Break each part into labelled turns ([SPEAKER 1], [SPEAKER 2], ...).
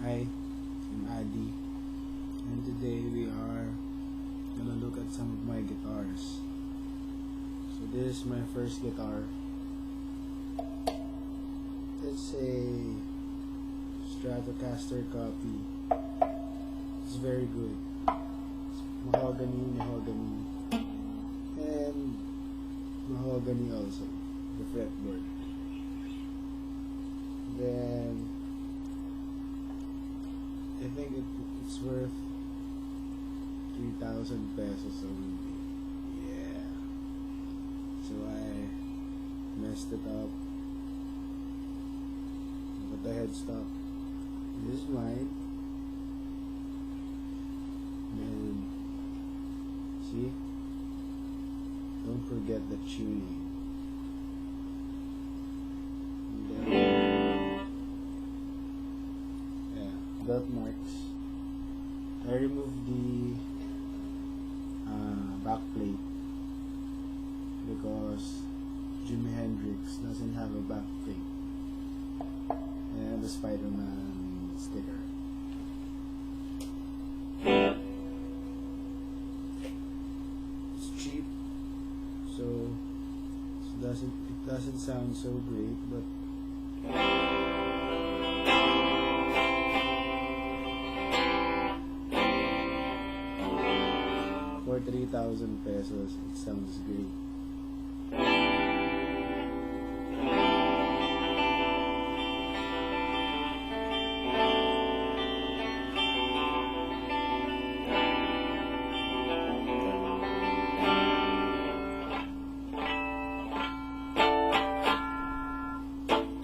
[SPEAKER 1] Hi, I'm Adi, and today we are gonna look at some of my guitars. So this is my first guitar. It's a Stratocaster copy. It's very good. It's mahogany, and mahogany also, the fretboard. Then I think it's worth 3,000 pesos only. Yeah. So I messed it up. Got the headstock. This is mine. And see? Don't forget the tuning. And then, yeah, belt marks. I removed the back plate because Jimi Hendrix doesn't have a back plate, and the Spider-Man sticker. It's cheap, so it doesn't sound so great, but for 3,000 pesos, it sounds great.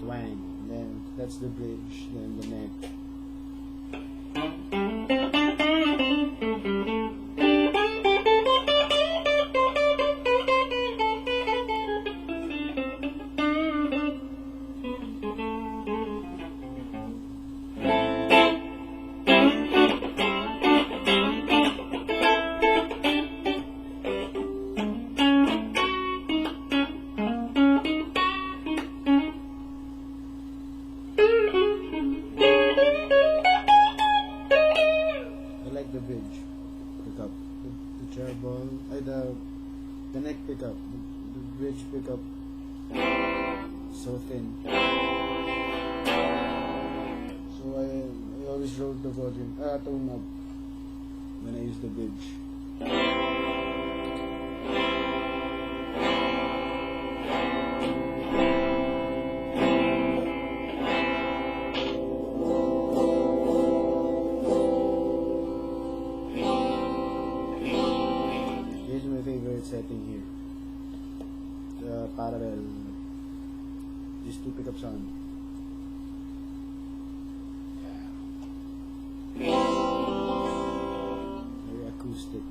[SPEAKER 1] Twang. Then that's the bridge. Then the neck. I like the bridge pickup, the treble, the neck pickup, the bridge pickup, so thin. So I always rolled the volume, tone up when I use the bridge. Here's my favorite setting here. The parallel. These two pickups on. Very acoustic.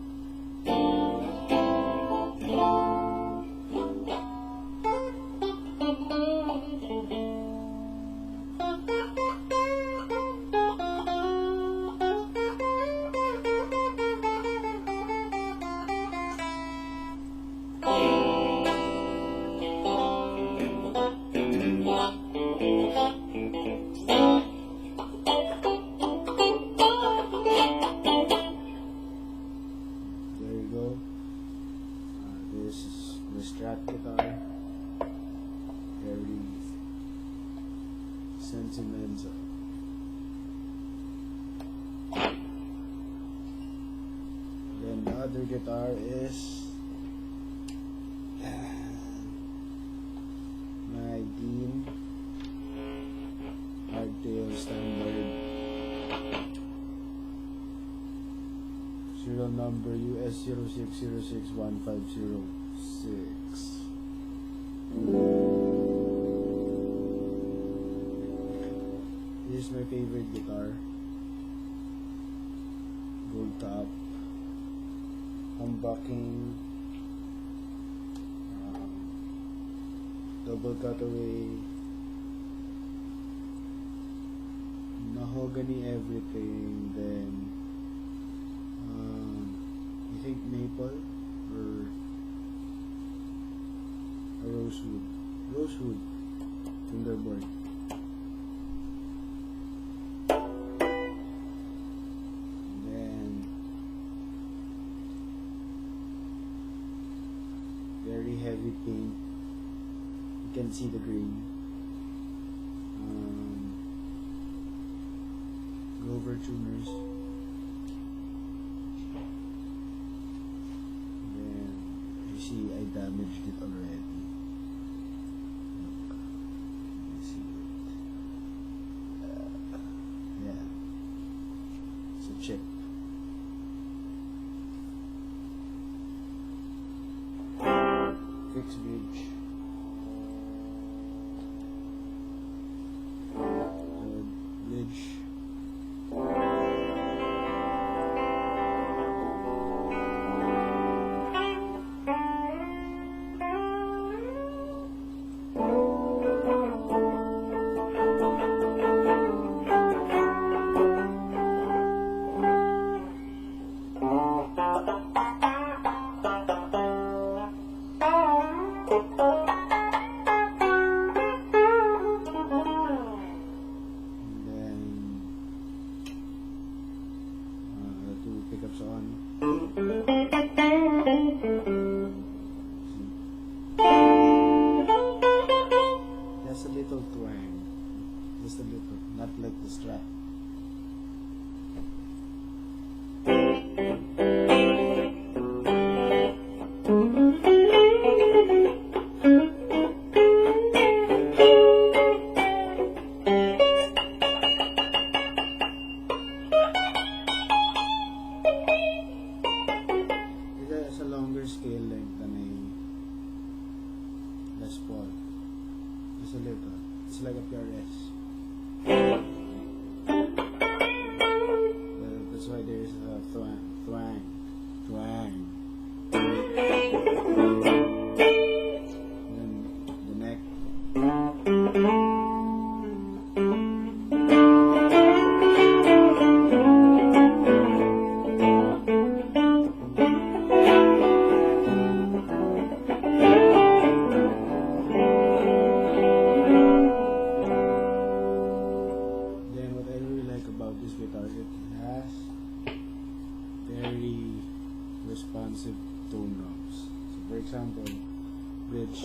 [SPEAKER 1] There you go. This is the Strat guitar. Very sentimental. Then the other guitar is my Dean Hardtail Standard. Serial number US 060615006. This is my favorite guitar. Gold top, humbucking, double cutaway, mahogany everything. Then I think maple or a rosewood fingerboard. heavy paint. You can see the grain. Grover tuners. Then you see I damaged it already. Look, you see it. Yeah, it's a chip. Fix bridge. Bridge. Pickups on. Just a little twang. Just a little, not like the strap. It's a longer scale length than a Les Paul. Just a little. It's like a PRS. That's why there's a twang. Then the neck. This guitar, it has very responsive tone knobs. So for example, bridge.